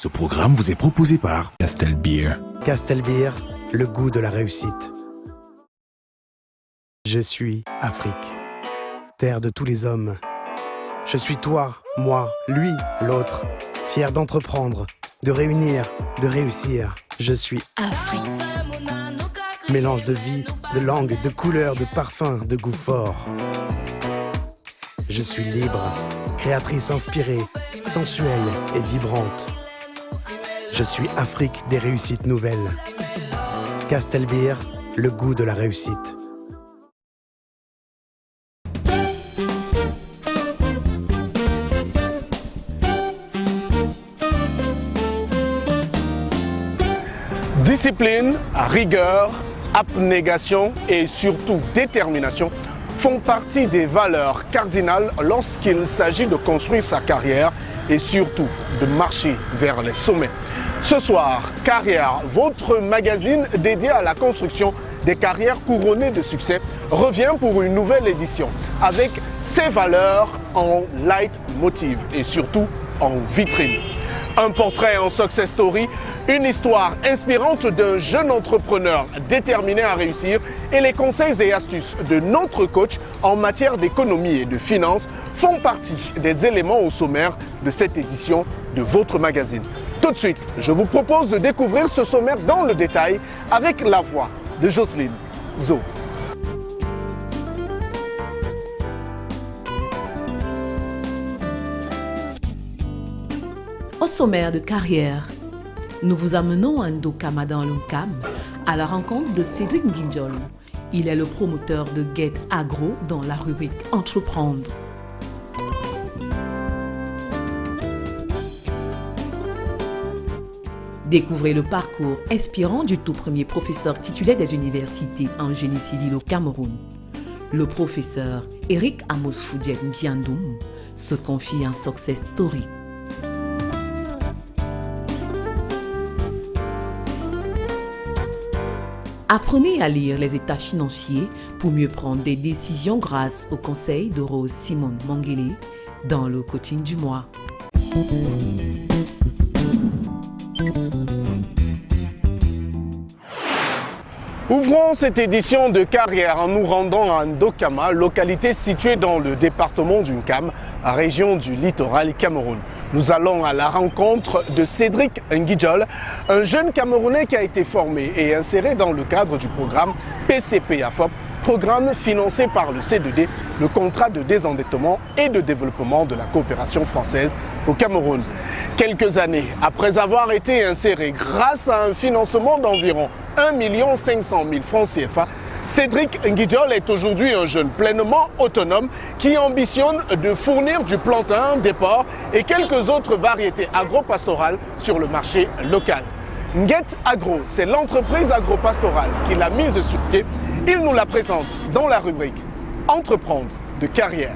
Ce programme vous est proposé par Castel Beer. Castel Beer, le goût de la réussite. Je suis Afrique, terre de tous les hommes. Je suis toi, moi, lui, l'autre, fier d'entreprendre, de réunir, de réussir. Je suis Afrique. Mélange de vie, de langue, de couleurs, de parfums, de goût fort. Je suis libre, créatrice inspirée, sensuelle et vibrante. Je suis Afrique des réussites nouvelles. Castel Beer, le goût de la réussite. Discipline, rigueur, abnégation et surtout détermination font partie des valeurs cardinales lorsqu'il s'agit de construire sa carrière et surtout de marcher vers les sommets. Ce soir, Carrière, votre magazine dédié à la construction des carrières couronnées de succès, revient pour une nouvelle édition avec ses valeurs en leitmotiv et surtout en vitrine. Un portrait en success story, une histoire inspirante d'un jeune entrepreneur déterminé à réussir et les conseils et astuces de notre coach en matière d'économie et de finances font partie des éléments au sommaire de cette édition de votre magazine. Tout de suite, je vous propose de découvrir ce sommaire dans le détail avec la voix de Jocelyne Zo. Au sommaire de Carrière, nous vous amenons à Ndokama dans l'Unkam à la rencontre de Cédric Nguinjol. Il est le promoteur de Get Agro dans la rubrique Entreprendre. Découvrez le parcours inspirant du tout premier professeur titulaire des universités en génie civil au Cameroun. Le professeur Eric Amos Foudiet Mbiandoum se confie en success story. Apprenez à lire les états financiers pour mieux prendre des décisions grâce au conseil de Rose Simone Mangele dans le coaching du mois. Ouvrons cette édition de Carrière en nous rendant à Ndokama, localité située dans le département du Nkam, région du littoral Cameroun. Nous allons à la rencontre de Cédric Nguinjol, un jeune Camerounais qui a été formé et inséré dans le cadre du programme PCP-AFOP, programme financé par le C2D, le contrat de désendettement et de développement de la coopération française au Cameroun. Quelques années après avoir été inséré grâce à un financement d'environ 1 500 000 francs CFA, Cédric Nguinjol est aujourd'hui un jeune pleinement autonome qui ambitionne de fournir du plantain, des porcs et quelques autres variétés agro-pastorales sur le marché local. Get Agro, c'est l'entreprise agro-pastorale qui l'a mise sur pied. Il nous la présente dans la rubrique Entreprendre de Carrière.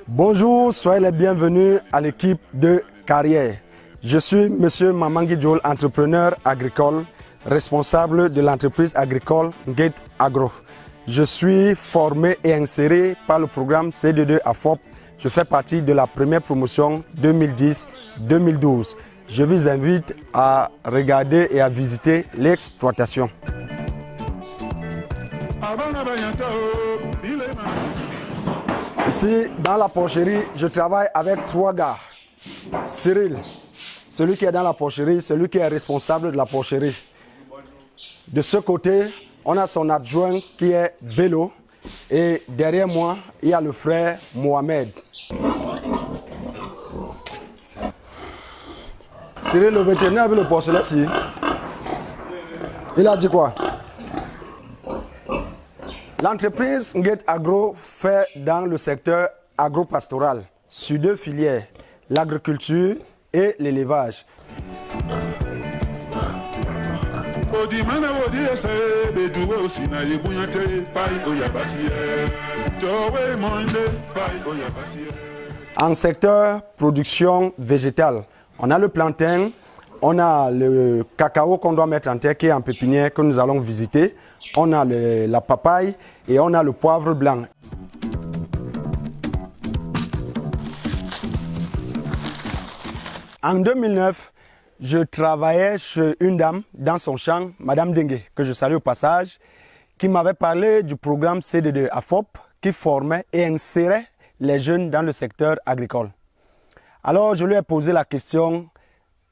Bonjour, soyez les bienvenus à l'équipe de Carrière. Je suis Monsieur Mamangi Joel, entrepreneur agricole, responsable de l'entreprise agricole Get Agro. Je suis formé et inséré par le programme C2D AFOP. Je fais partie de la première promotion 2010-2012. Je vous invite à regarder et à visiter l'exploitation. Ici, dans la porcherie, je travaille avec 3 gars. Cyril, celui qui est dans la porcherie, celui qui est responsable de la porcherie. De ce côté, on a son adjoint qui est Bello. Et derrière moi, il y a le frère Mohamed. Cyril, le vétérinaire avec le porcelet ici. Il a dit quoi? L'entreprise Get Agro fait dans le secteur agro-pastoral sur 2 filières, l'agriculture et l'élevage. Odi mana wodi ese beduwe osina yebunyate pai oyabasiye En secteur production végétale, on a le plantain, on a le cacao qu'on doit mettre en terre qui est en pépinière que nous allons visiter, on a la papaye et on a le poivre blanc. En 2009, je travaillais chez une dame dans son champ, Madame Dengue, que je salue au passage, qui m'avait parlé du programme CDD AFOP qui formait et insérait les jeunes dans le secteur agricole. Alors je lui ai posé la question,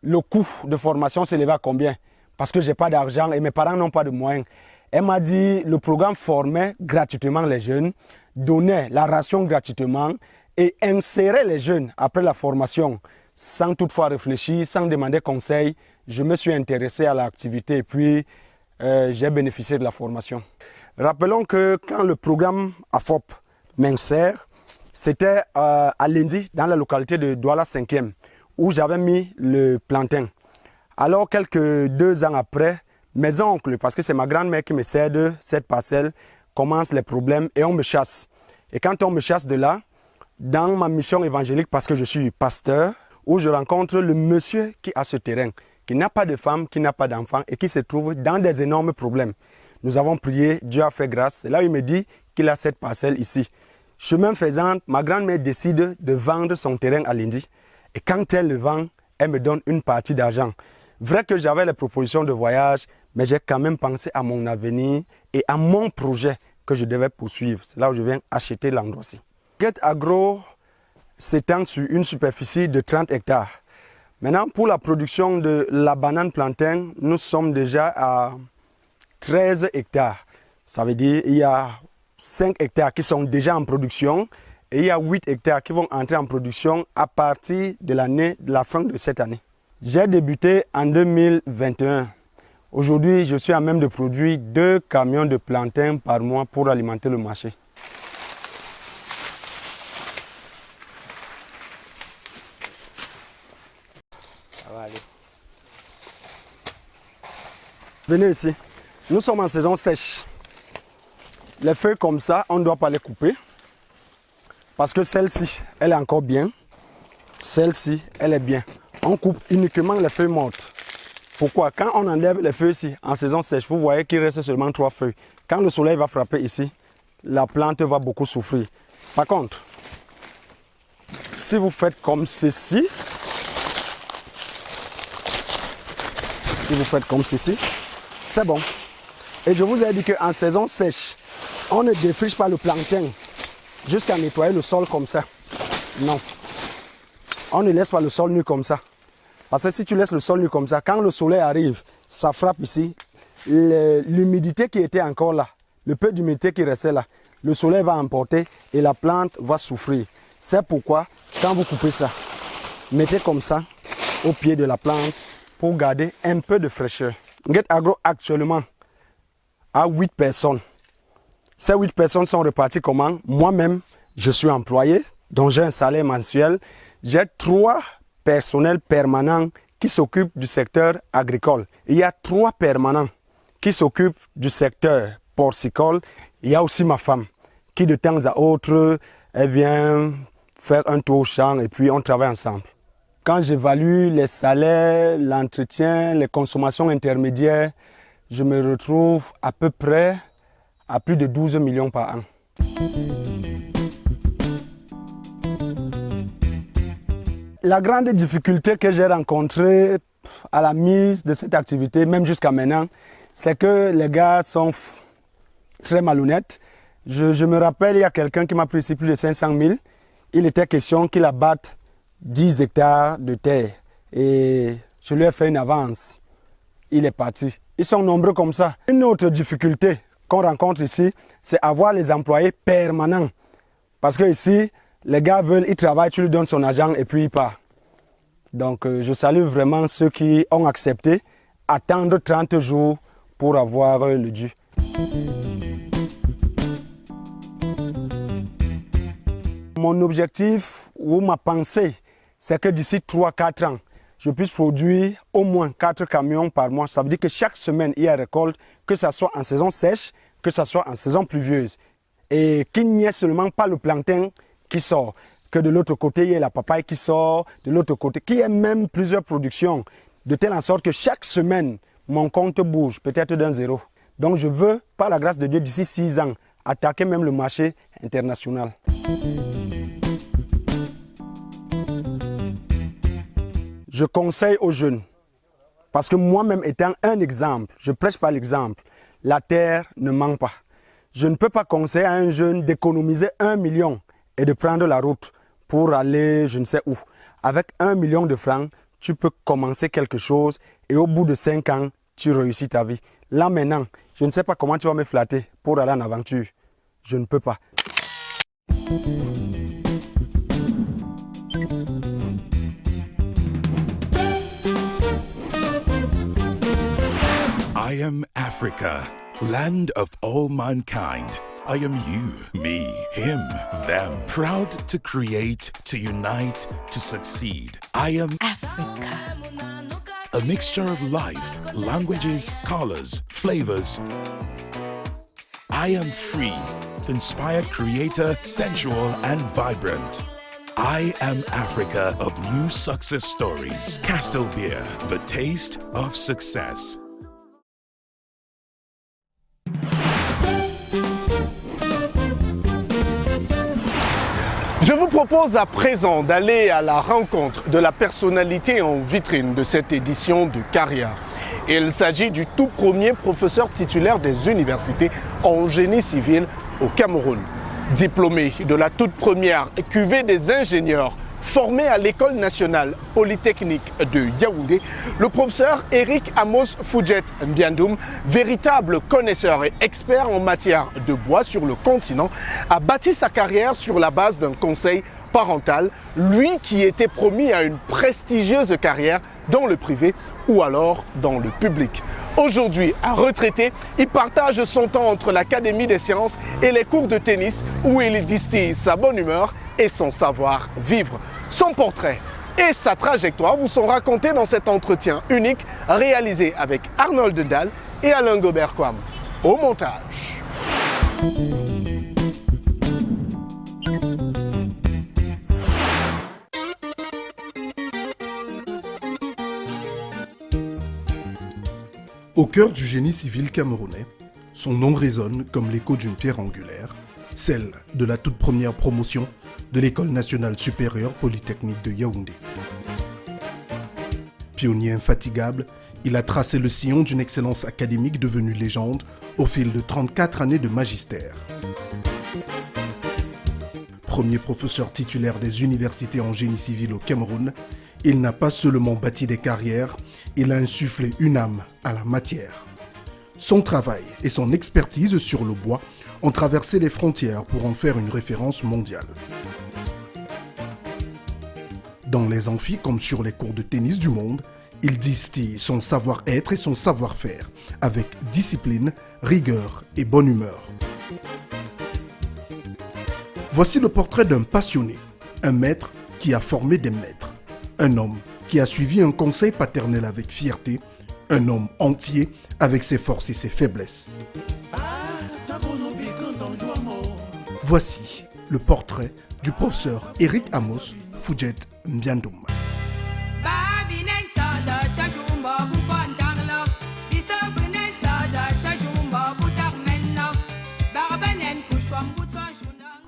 le coût de formation s'élevait à combien? Parce que je n'ai pas d'argent et mes parents n'ont pas de moyens. Elle m'a dit le programme formait gratuitement les jeunes, donnait la ration gratuitement et insérait les jeunes après la formation. Sans toutefois réfléchir, sans demander conseil, je me suis intéressé à l'activité et puis j'ai bénéficié de la formation. Rappelons que quand le programme AFOP m'insère, c'était à Lendi, dans la localité de Douala 5e, où j'avais mis le plantain. Alors, quelques 2 ans après, mes oncles, parce que c'est ma grand-mère qui me cède cette parcelle, commencent les problèmes et on me chasse. Et quand on me chasse de là, dans ma mission évangélique, parce que je suis pasteur, où je rencontre le monsieur qui a ce terrain, qui n'a pas de femme, qui n'a pas d'enfant et qui se trouve dans des énormes problèmes. Nous avons prié, Dieu a fait grâce. Et là, il me dit qu'il a cette parcelle ici. Chemin faisant, ma grand-mère décide de vendre son terrain à Lendi. Et quand elle le vend, elle me donne une partie d'argent. Vrai que j'avais les propositions de voyage, mais j'ai quand même pensé à mon avenir et à mon projet que je devais poursuivre. C'est là où je viens acheter l'endroit-ci. Get Agro s'étend sur une superficie de 30 hectares. Maintenant, pour la production de la banane plantain, nous sommes déjà à 13 hectares. Ça veut dire qu'il y a 5 hectares qui sont déjà en production et il y a 8 hectares qui vont entrer en production à partir de la fin de cette année. J'ai débuté en 2021. Aujourd'hui, je suis à même de produire 2 camions de plantain par mois pour alimenter le marché. Ça va aller. Venez ici. Nous sommes en saison sèche. Les feuilles comme ça, on ne doit pas les couper. Parce que celle-ci, elle est encore bien. Celle-ci, elle est bien. On coupe uniquement les feuilles mortes. Pourquoi? Quand on enlève les feuilles ici, en saison sèche, vous voyez qu'il reste seulement 3 feuilles. Quand le soleil va frapper ici, la plante va beaucoup souffrir. Par contre, si vous faites comme ceci, c'est bon. Et je vous ai dit qu'en saison sèche, on ne défriche pas le plantain jusqu'à nettoyer le sol comme ça. Non. On ne laisse pas le sol nu comme ça. Parce que si tu laisses le sol nu comme ça, quand le soleil arrive, ça frappe ici. L'humidité qui était encore là, le peu d'humidité qui restait là, le soleil va emporter et la plante va souffrir. C'est pourquoi, quand vous coupez ça, mettez comme ça au pied de la plante pour garder un peu de fraîcheur. Get Agro actuellement a 8 personnes. Ces 8 personnes sont reparties comment? Moi-même, je suis employé, donc j'ai un salaire mensuel. J'ai 3 personnels permanents qui s'occupent du secteur agricole. Il y a 3 permanents qui s'occupent du secteur porcicole. Il y a aussi ma femme qui de temps à autre, elle vient faire un tour au champ et puis on travaille ensemble. Quand j'évalue les salaires, l'entretien, les consommations intermédiaires, je me retrouve à peu près à plus de 12 millions par an. La grande difficulté que j'ai rencontrée à la mise de cette activité, même jusqu'à maintenant, c'est que les gars sont très malhonnêtes. Je me rappelle, il y a quelqu'un qui m'a pris ici plus de 500 000. Il était question qu'il abatte 10 hectares de terre et je lui ai fait une avance. Il est parti. Ils sont nombreux comme ça. Une autre difficulté qu'on rencontre ici, c'est avoir les employés permanents. Parce que ici, les gars veulent, ils travaillent, tu lui donnes son argent et puis il part. Donc je salue vraiment ceux qui ont accepté attendre 30 jours pour avoir le dû. Mon objectif ou ma pensée, c'est que d'ici 3-4 ans, je puisse produire au moins 4 camions par mois. Ça veut dire que chaque semaine, il y a récolte, que ce soit en saison sèche, que ce soit en saison pluvieuse. et qu'il n'y ait seulement pas le plantain qui sort, que de l'autre côté, il y ait la papaye qui sort, de l'autre côté, qu'il y ait même plusieurs productions, de telle en sorte que chaque semaine, mon compte bouge, peut-être d'un zéro. Donc je veux, par la grâce de Dieu, d'ici 6 ans, attaquer même le marché international. Je conseille aux jeunes, parce que moi-même étant un exemple, je prêche par l'exemple, la terre ne manque pas. Je ne peux pas conseiller à un jeune d'économiser 1 million et de prendre la route pour aller je ne sais où. Avec 1 million de francs, tu peux commencer quelque chose et au bout de 5 ans, tu réussis ta vie. Là maintenant, je ne sais pas comment tu vas me flatter pour aller en aventure. Je ne peux pas. I am Africa, land of all mankind. I am you, me, him, them. Proud to create, to unite, to succeed. I am Africa. a mixture of life, languages, colors, flavors. I am free, inspired creator, sensual and vibrant. I am Africa of new success stories. Castle Beer, the taste of success. Je vous propose à présent d'aller à la rencontre de la personnalité en vitrine de cette édition de Carrière. Il s'agit du tout premier professeur titulaire des universités en génie civil au Cameroun. Diplômé de la toute première cuvée des ingénieurs formé à l'École nationale polytechnique de Yaoundé, le professeur Eric Amos Fouget Mbiandoum, véritable connaisseur et expert en matière de bois sur le continent, a bâti sa carrière sur la base d'un conseil parental, lui qui était promis à une prestigieuse carrière dans le privé ou alors dans le public. Aujourd'hui, à retraité, il partage son temps entre l'Académie des sciences et les cours de tennis où il distille sa bonne humeur et son savoir-vivre. Son portrait et sa trajectoire vous sont racontés dans cet entretien unique réalisé avec Arnold Dahl et Alain Gobert-Quam au montage. Au cœur du génie civil camerounais, son nom résonne comme l'écho d'une pierre angulaire, celle de la toute première promotion de l'École nationale supérieure polytechnique de Yaoundé. Pionnier infatigable, il a tracé le sillon d'une excellence académique devenue légende au fil de 34 années de magistère. Premier professeur titulaire des universités en génie civil au Cameroun, il n'a pas seulement bâti des carrières, il a insufflé une âme à la matière. Son travail et son expertise sur le bois ont traversé les frontières pour en faire une référence mondiale. Dans les amphis comme sur les cours de tennis du monde, il distille son savoir-être et son savoir-faire avec discipline, rigueur et bonne humeur. Voici le portrait d'un passionné, un maître qui a formé des maîtres, un homme qui a suivi un conseil paternel avec fierté, un homme entier avec ses forces et ses faiblesses. Voici le portrait du professeur Eric Amos Fouget Mbiandoum.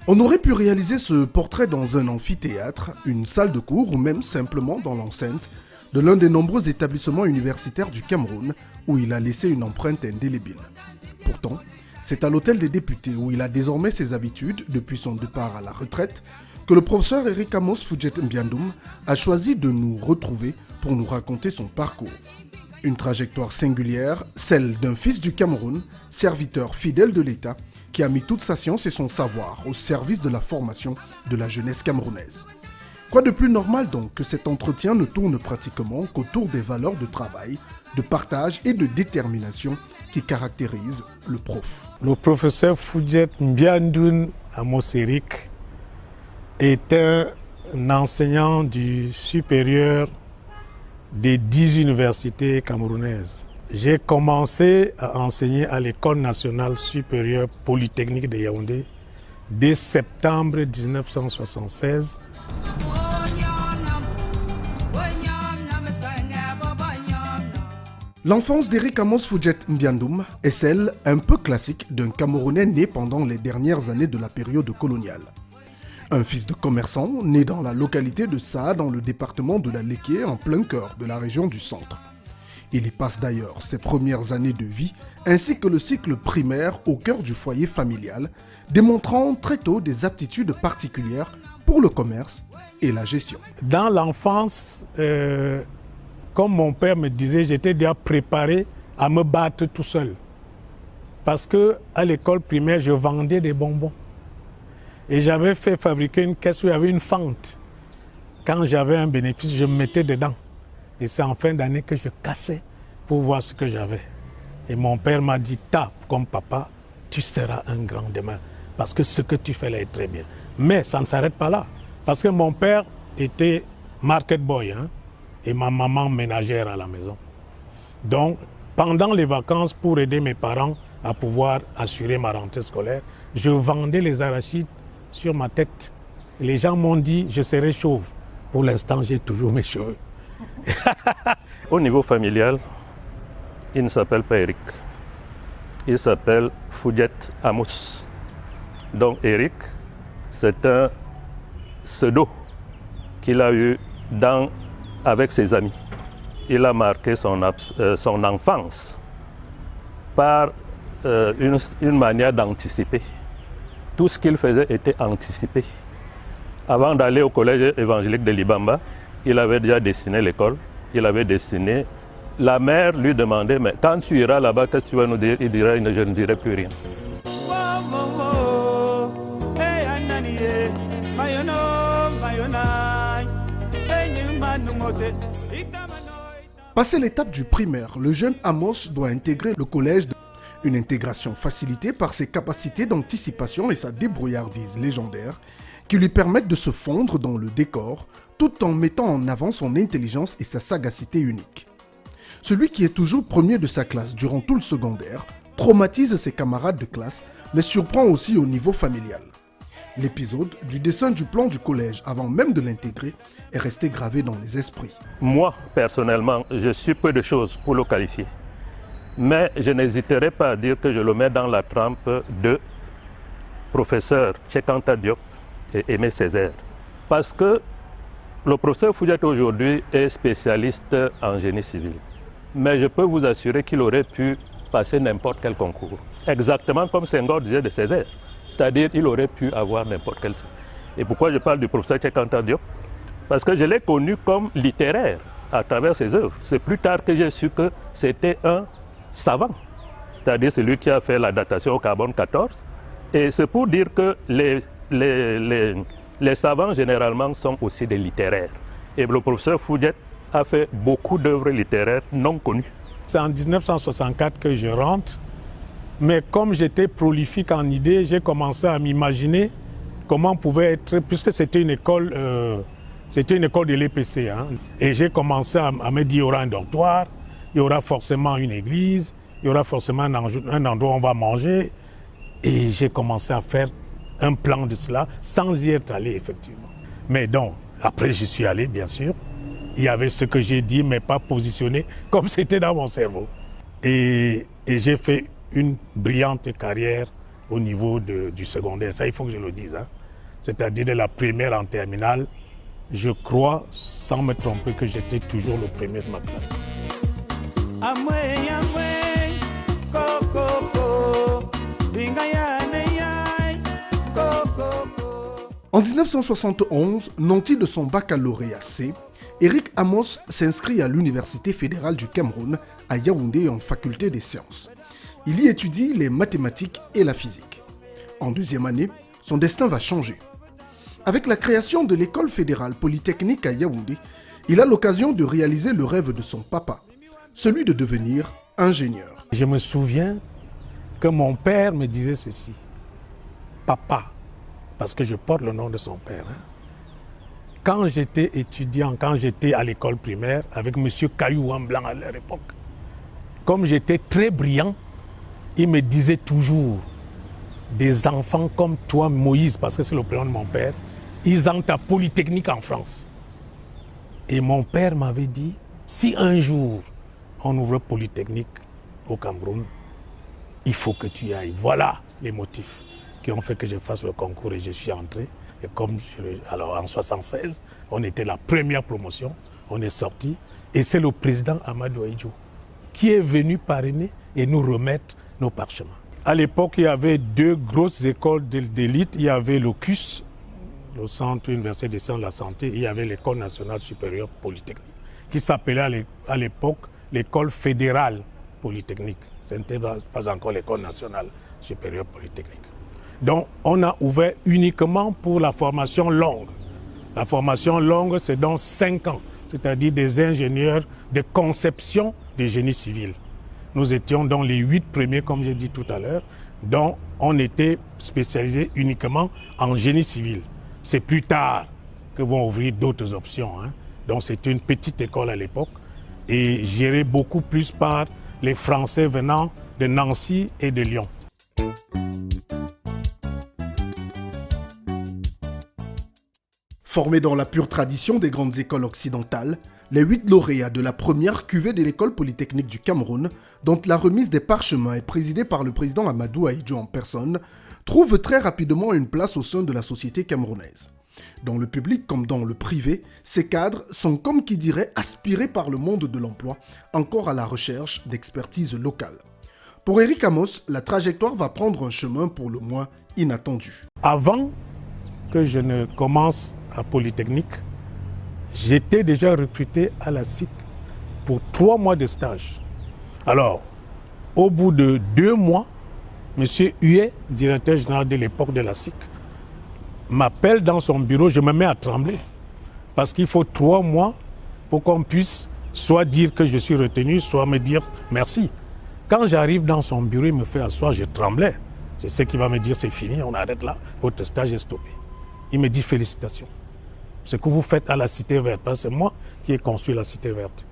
On aurait pu réaliser ce portrait dans un amphithéâtre, une salle de cours ou même simplement dans l'enceinte de l'un des nombreux établissements universitaires du Cameroun où il a laissé une empreinte indélébile. Pourtant, c'est à l'hôtel des députés où il a désormais ses habitudes depuis son départ à la retraite que le professeur Eric Amos Fouget Mbiandoum a choisi de nous retrouver pour nous raconter son parcours. Une trajectoire singulière, celle d'un fils du Cameroun, serviteur fidèle de l'État, qui a mis toute sa science et son savoir au service de la formation de la jeunesse camerounaise. Quoi de plus normal donc que cet entretien ne tourne pratiquement qu'autour des valeurs de travail, de partage et de détermination qui caractérisent le prof. Le professeur Fouget Mbiandoum Amos Eric est un enseignant du supérieur des 10 universités camerounaises. J'ai commencé à enseigner à l'École nationale supérieure polytechnique de Yaoundé dès septembre 1976. L'enfance d'Eric Amos Foudiet Mbiandoum est celle un peu classique d'un Camerounais né pendant les dernières années de la période coloniale. Un fils de commerçant né dans la localité de Saa dans le département de la Léké en plein cœur de la région du centre. Il y passe d'ailleurs ses premières années de vie ainsi que le cycle primaire au cœur du foyer familial, démontrant très tôt des aptitudes particulières pour le commerce et la gestion. Dans l'enfance, comme mon père me disait, j'étais déjà préparé à me battre tout seul. Parce qu'à l'école primaire, je vendais des bonbons. Et j'avais fait fabriquer une caisse où il y avait une fente. Quand j'avais un bénéfice, je me mettais dedans. Et c'est en fin d'année que je cassais pour voir ce que j'avais. Et mon père m'a dit, tape comme papa, tu seras un grand demain. Parce que ce que tu fais là est très bien. Mais ça ne s'arrête pas là. Parce que mon père était market boy, hein, et ma maman ménagère à la maison. Donc, pendant les vacances, pour aider mes parents à pouvoir assurer ma rentrée scolaire, je vendais les arachides sur ma tête. Les gens m'ont dit, je serai chauve. Pour l'instant, j'ai toujours mes cheveux. Au niveau familial, il ne s'appelle pas Eric. Il s'appelle Foudiet Amos. Donc Eric, c'est un pseudo qu'il a eu avec ses amis. Il a marqué son enfance par une manière d'anticiper. Tout ce qu'il faisait était anticipé. Avant d'aller au collège évangélique de Libamba, il avait déjà dessiné l'école, il avait dessiné. La mère lui demandait, mais quand tu iras là-bas, qu'est-ce que tu vas nous dire? Il dirait, je ne dirai plus rien. Passé l'étape du primaire, le jeune Amos doit intégrer le collège. Une intégration facilitée par ses capacités d'anticipation et sa débrouillardise légendaire qui lui permettent de se fondre dans le décor tout en mettant en avant son intelligence et sa sagacité unique. Celui qui est toujours premier de sa classe durant tout le secondaire traumatise ses camarades de classe mais surprend aussi au niveau familial. L'épisode du dessin du plan du collège avant même de l'intégrer est resté gravé dans les esprits. Moi, personnellement, je suis peu de choses pour le qualifier. Mais je n'hésiterai pas à dire que je le mets dans la trempe de professeur Cheikh Anta Diop et Aimé Césaire. Parce que le professeur Foudiet aujourd'hui est spécialiste en génie civil. Mais je peux vous assurer qu'il aurait pu passer n'importe quel concours. Exactement comme Senghor disait de Césaire. C'est-à-dire qu'il aurait pu avoir n'importe quel. Et pourquoi je parle du professeur Cheikh Anta Diop? Parce que je l'ai connu comme littéraire à travers ses œuvres. C'est plus tard que j'ai su que c'était un savant, c'est-à-dire celui qui a fait la datation au carbone 14. Et c'est pour dire que les savants généralement sont aussi des littéraires. Et le professeur Foudiet a fait beaucoup d'œuvres littéraires non connues. C'est en 1964 que je rentre, mais comme j'étais prolifique en idées, j'ai commencé à m'imaginer comment pouvait être, puisque c'était une école de l'EPC, hein, et j'ai commencé à me dire il y aura un dortoir, il y aura forcément une église, il y aura forcément un endroit où on va manger. Et j'ai commencé à faire un plan de cela sans y être allé, effectivement. Mais donc, après j'y suis allé, bien sûr. Il y avait ce que j'ai dit, mais pas positionné comme c'était dans mon cerveau. Et j'ai fait une brillante carrière au niveau du secondaire. Ça, il faut que je le dise. Hein. C'est-à-dire de la primaire en terminale, je crois, sans me tromper, que j'étais toujours le premier de ma classe. En 1971, nanti de son baccalauréat C, Eric Amos s'inscrit à l'Université fédérale du Cameroun à Yaoundé en faculté des sciences. Il y étudie les mathématiques et la physique. En deuxième année, son destin va changer. Avec la création de l'école fédérale polytechnique à Yaoundé, il a l'occasion de réaliser le rêve de son papa, celui de devenir ingénieur. Je me souviens que mon père me disait ceci, papa, parce que je porte le nom de son père. Hein. Quand j'étais étudiant, quand j'étais à l'école primaire, avec M. Caillou Blanc à leur époque, comme j'étais très brillant, il me disait toujours, des enfants comme toi, Moïse, parce que c'est le prénom de mon père, ils entrent à Polytechnique en France. Et mon père m'avait dit, si un jour on ouvre Polytechnique au Cameroun, il faut que tu y ailles. Voilà les motifs qui ont fait que je fasse le concours et je suis entré. Et comme alors en 1976, on était la première promotion, on est sorti. Et c'est le président Amadou Ahidjo qui est venu parrainer et nous remettre nos parchemins. À l'époque, il y avait deux grosses écoles d'élite. Il y avait le CUS, le Centre universitaire des sciences de la santé, et il y avait l'École nationale supérieure polytechnique, qui s'appelait à l'époque l'École fédérale polytechnique. Ce n'était pas encore l'École nationale supérieure polytechnique. Donc, on a ouvert uniquement pour la formation longue. La formation longue, c'est dans 5 ans, c'est-à-dire des ingénieurs de conception des génies civils. Nous étions dans les 8 premiers, comme j'ai dit tout à l'heure, dont on était spécialisé uniquement en génie civil. C'est plus tard que vont ouvrir d'autres options. Donc c'est une petite école à l'époque et gérée beaucoup plus par les Français venant de Nancy et de Lyon. Formés dans la pure tradition des grandes écoles occidentales, les 8 lauréats de la première cuvée de l'école polytechnique du Cameroun, dont la remise des parchemins est présidée par le président Amadou Ahidjo en personne, trouvent très rapidement une place au sein de la société camerounaise. Dans le public comme dans le privé, ces cadres sont comme qui dirait aspirés par le monde de l'emploi, encore à la recherche d'expertise locale. Pour Eric Amos, la trajectoire va prendre un chemin pour le moins inattendu. Avant que je ne commence à Polytechnique, j'étais déjà recruté à la SIC pour 3 mois de stage. Alors, au bout de 2 mois, M. Huet, directeur général de l'époque de la SIC, m'appelle dans son bureau, je me mets à trembler. Parce qu'il faut 3 mois pour qu'on puisse soit dire que je suis retenu, soit me dire merci. Quand j'arrive dans son bureau, il me fait asseoir, je tremblais. Je sais qu'il va me dire c'est fini, on arrête là, votre stage est stoppé. Il me dit félicitations. Ce que vous faites à la Cité Verte, parce que c'est moi qui ai construit la Cité Verte.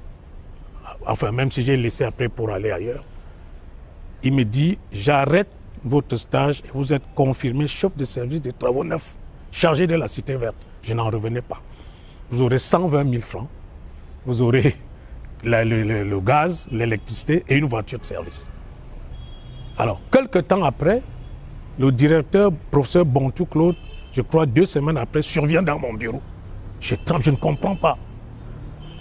Enfin, même si j'ai laissé après pour aller ailleurs. Il me dit, j'arrête votre stage et vous êtes confirmé chef de service des travaux neufs, chargé de la Cité Verte. Je n'en revenais pas. Vous aurez 120 000 francs, vous aurez le gaz, l'électricité et une voiture de service. Alors, quelques temps après, le directeur, professeur Bontou Claude, je crois 2 semaines après, survient dans mon bureau. Je tremble, je ne comprends pas.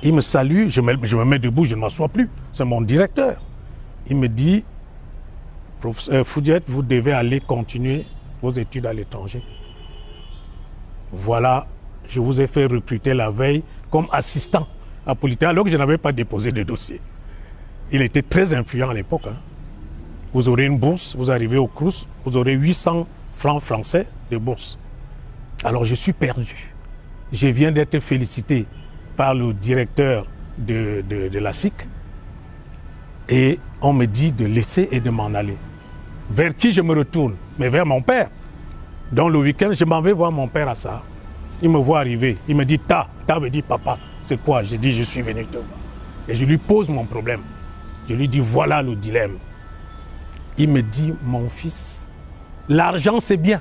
Il me salue, je me mets debout, je ne m'assois plus. C'est mon directeur. Il me dit, professeur Foudiette, vous devez aller continuer vos études à l'étranger. Voilà, je vous ai fait recruter la veille comme assistant à Polytechnique, alors que je n'avais pas déposé de dossier. Il était très influent à l'époque. Vous aurez une bourse, vous arrivez au CROUS, vous aurez 800 francs français de bourse. Alors je suis perdu. Je viens d'être félicité par le directeur de la SIC et on me dit de laisser et de m'en aller. Vers qui je me retourne? Mais vers mon père. Dans le week-end, je m'en vais voir mon père à ça. Il me voit arriver. Il me dit, Ta veut dire papa. C'est quoi? Je dis, je suis venu te voir. Et je lui pose mon problème. Je lui dis, voilà le dilemme. Il me dit, mon fils, l'argent c'est bien,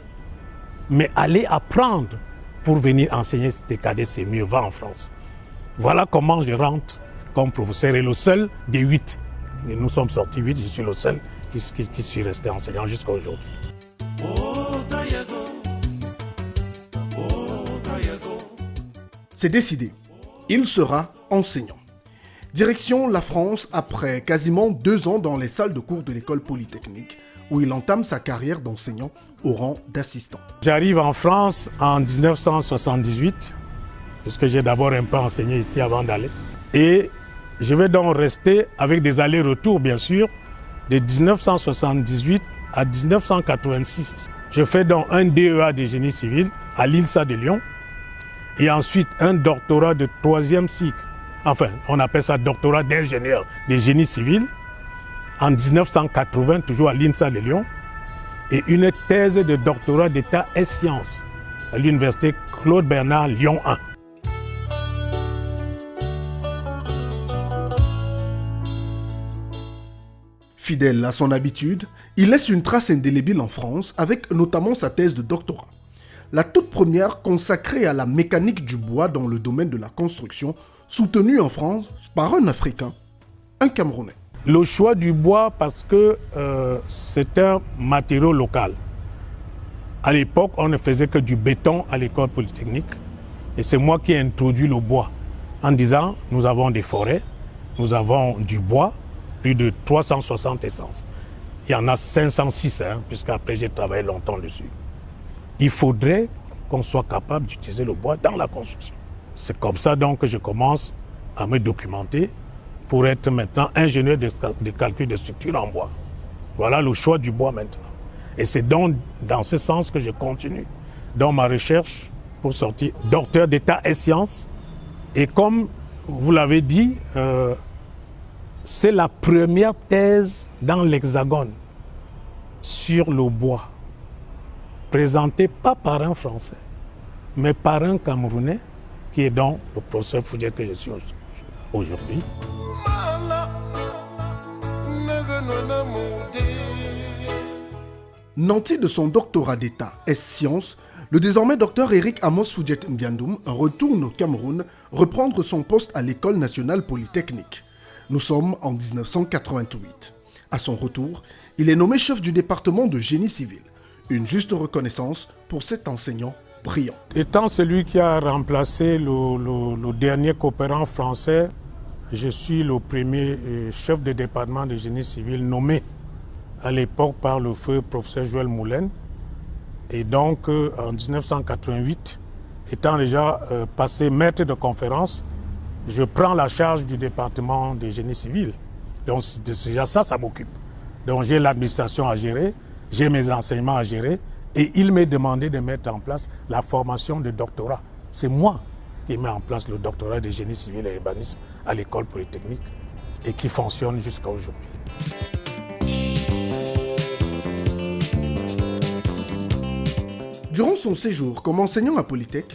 mais aller apprendre pour venir enseigner tes cadets, c'est mieux, va en France. Voilà comment je rentre comme professeur et le seul des 8. Et nous sommes sortis 8, je suis le seul qui suis resté enseignant jusqu'à aujourd'hui. C'est décidé, il sera enseignant. Direction la France après quasiment 2 ans dans les salles de cours de l'école polytechnique, où il entame sa carrière d'enseignant au rang d'assistant. J'arrive en France en 1978, puisque j'ai d'abord un peu enseigné ici avant d'aller. Et je vais donc rester avec des allers-retours, bien sûr, de 1978 à 1986. Je fais donc un DEA de génie civil à l'INSA de Lyon et ensuite un doctorat de 3e cycle. Enfin, on appelle ça doctorat d'ingénieur de génie civil en 1980, toujours à l'INSA de Lyon, et une thèse de doctorat d'état et sciences à l'université Claude Bernard Lyon 1. Fidèle à son habitude, il laisse une trace indélébile en France avec notamment sa thèse de doctorat. La toute première consacrée à la mécanique du bois dans le domaine de la construction, soutenue en France par un Africain, un Camerounais. Le choix du bois parce que c'est un matériau local. À l'époque, on ne faisait que du béton à l'école polytechnique. Et c'est moi qui ai introduit le bois en disant, nous avons des forêts, nous avons du bois, plus de 360 essences. Il y en a 506, puisqu'après j'ai travaillé longtemps dessus. Il faudrait qu'on soit capable d'utiliser le bois dans la construction. C'est comme ça donc que je commence à me documenter pour être maintenant ingénieur de calcul de structure en bois. Voilà le choix du bois maintenant. Et c'est donc dans ce sens que je continue dans ma recherche pour sortir docteur d'État et sciences. Et comme vous l'avez dit, c'est la première thèse dans l'Hexagone sur le bois, présentée pas par un Français, mais par un Camerounais, qui est donc le professeur Foudiet que je suis aujourd'hui. Nanti de son doctorat d'État S-Sciences, le désormais docteur Eric Amos Foudiet Mbiandoum retourne au Cameroun reprendre son poste à l'École nationale polytechnique. Nous sommes en 1988. À son retour, il est nommé chef du département de génie civil. Une juste reconnaissance pour cet enseignant brillant. Étant celui qui a remplacé le dernier coopérant français, je suis le premier chef de département de génie civil nommé à l'époque par le feu professeur Joël Moulin. Et donc, en 1988, étant déjà passé maître de conférence, je prends la charge du département de génie civil. Donc, déjà ça m'occupe. Donc, j'ai l'administration à gérer, j'ai mes enseignements à gérer, et il m'est demandé de mettre en place la formation de doctorat. C'est moi qui mets en place le doctorat de génie civil et urbanisme à l'école polytechnique et qui fonctionne jusqu'à aujourd'hui. Durant son séjour comme enseignant à Polytech,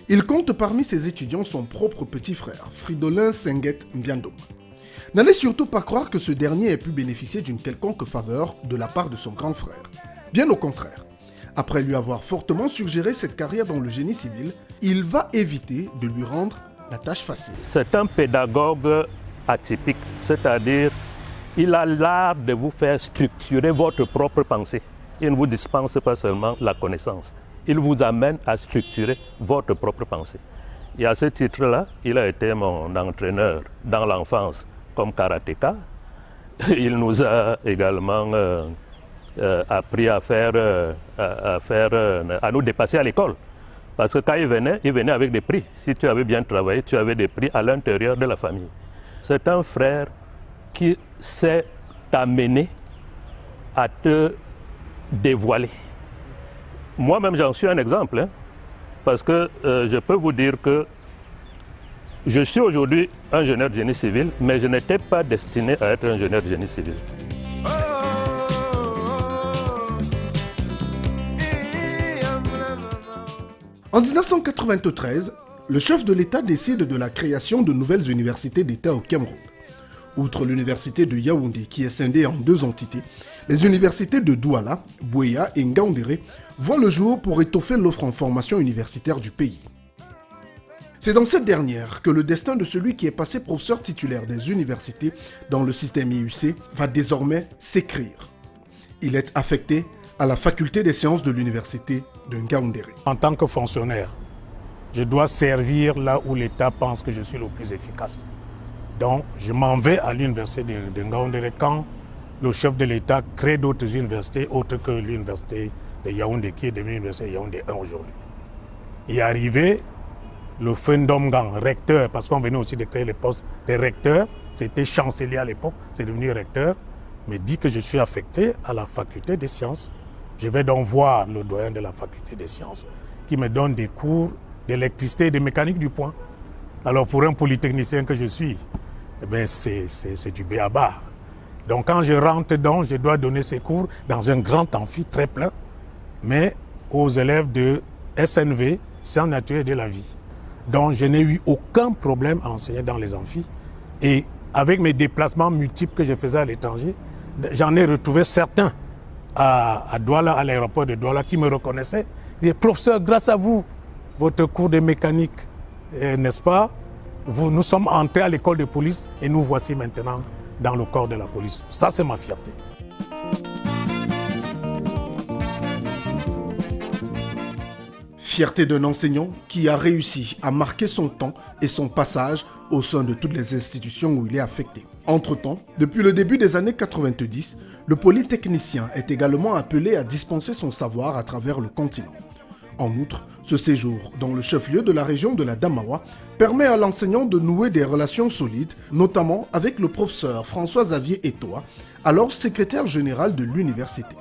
il compte parmi ses étudiants son propre petit frère, Fridolin Senguet Mbiandoum. N'allez surtout pas croire que ce dernier ait pu bénéficier d'une quelconque faveur de la part de son grand frère. Bien au contraire. Après lui avoir fortement suggéré cette carrière dans le génie civil, il va éviter de lui rendre la tâche facile. C'est un pédagogue atypique, c'est-à-dire il a l'art de vous faire structurer votre propre pensée. Il ne vous dispense pas seulement la connaissance, il vous amène à structurer votre propre pensée. Et à ce titre-là, il a été mon entraîneur dans l'enfance comme karatéka. Il nous a également appris à nous dépasser à l'école. Parce que quand il venait avec des prix. Si tu avais bien travaillé, tu avais des prix à l'intérieur de la famille. C'est un frère qui sait t'amener à te dévoiler. Moi-même, j'en suis un exemple. Parce que je peux vous dire que je suis aujourd'hui ingénieur de génie civil, mais je n'étais pas destiné à être ingénieur de génie civil. En 1993, le chef de l'État décide de la création de nouvelles universités d'État au Cameroun. Outre l'université de Yaoundé, qui est scindée en deux entités, les universités de Douala, Buea et Ngaoundéré voient le jour pour étoffer l'offre en formation universitaire du pays. C'est dans cette dernière que le destin de celui qui est passé professeur titulaire des universités dans le système IUC va désormais s'écrire. Il est affecté à la faculté des sciences de l'université de Ngaoundéré. En tant que fonctionnaire, je dois servir là où l'État pense que je suis le plus efficace. Donc, je m'en vais à l'université de Ngaoundéré quand le chef de l'État crée d'autres universités autres que l'université de Yaoundé, qui est devenue l'université de Yaoundé 1 aujourd'hui. Y est arrivé le Fendomgang, recteur, parce qu'on venait aussi de créer le poste de recteur, c'était chancelier à l'époque, c'est devenu recteur, me dit que je suis affecté à la faculté des sciences. Je vais donc voir le doyen de la faculté des sciences qui me donne des cours d'électricité et de mécanique du point. Alors pour un polytechnicien que je suis, eh bien c'est du b.a.-ba. Donc quand je rentre dedans, je dois donner ces cours dans un grand amphi très plein, mais aux élèves de SNV, Sciences naturelles de la vie. Donc je n'ai eu aucun problème à enseigner dans les amphis. Et avec mes déplacements multiples que je faisais à l'étranger, J'en ai retrouvé certains à Douala, à l'aéroport de Douala, qui me reconnaissaient. Ils disaient, professeur, grâce à vous, votre cours de mécanique, n'est-ce pas, nous sommes entrés à l'école de police et nous voici maintenant dans le corps de la police. Ça, c'est ma fierté. Fierté d'un enseignant qui a réussi à marquer son temps et son passage au sein de toutes les institutions où il est affecté. Entre-temps, depuis le début des années 90, le polytechnicien est également appelé à dispenser son savoir à travers le continent. En outre, ce séjour dans le chef-lieu de la région de la Damawa permet à l'enseignant de nouer des relations solides, notamment avec le professeur François-Xavier Etoa, alors secrétaire général de l'université.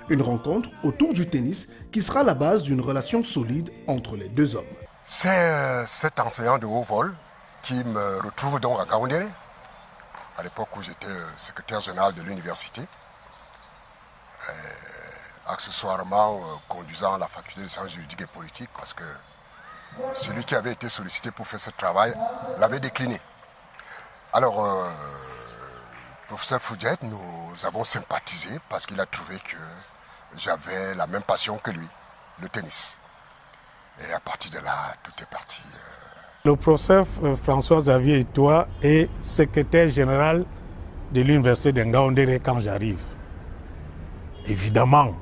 Une rencontre autour du tennis qui sera la base d'une relation solide entre les deux hommes. C'est cet enseignant de haut vol qui me retrouve donc à Gaoundéré, à l'époque où j'étais secrétaire général de l'université, accessoirement conduisant la faculté de sciences juridiques et politiques, parce que celui qui avait été sollicité pour faire ce travail l'avait décliné. Alors, le professeur Foudiet, nous avons sympathisé parce qu'il a trouvé que j'avais la même passion que lui, le tennis. Et à partir de là, tout est parti. Le professeur François-Xavier Etoa est secrétaire général de l'université de Ngaoundéré quand j'arrive. Évidemment,